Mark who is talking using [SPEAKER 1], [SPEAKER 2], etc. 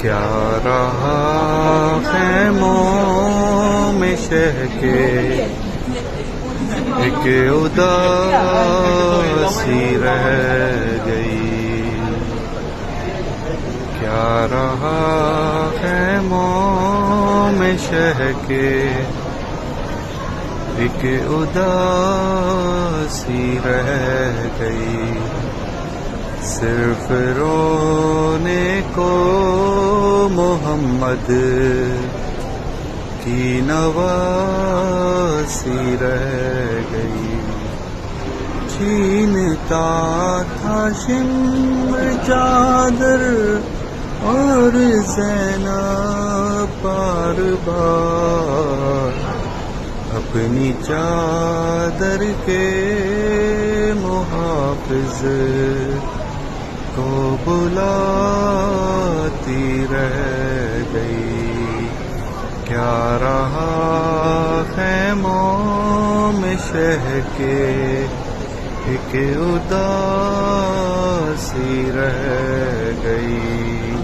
[SPEAKER 1] کیا رہا خیموں میں شہ کے ایک اداسی رہ گئی. کیا رہا خیموں میں شہ کے ایک اداسی رہ گئی. صرف رونے کو محمد کی نواسی رہ گئی. چھینتا تھا شمر چادر اور زینب بار بار اپنی چادر کے محافظ کو بلاتی رہ گئی. کیا رہا خیموں میں شہ کے ایک اداسی رہ گئی.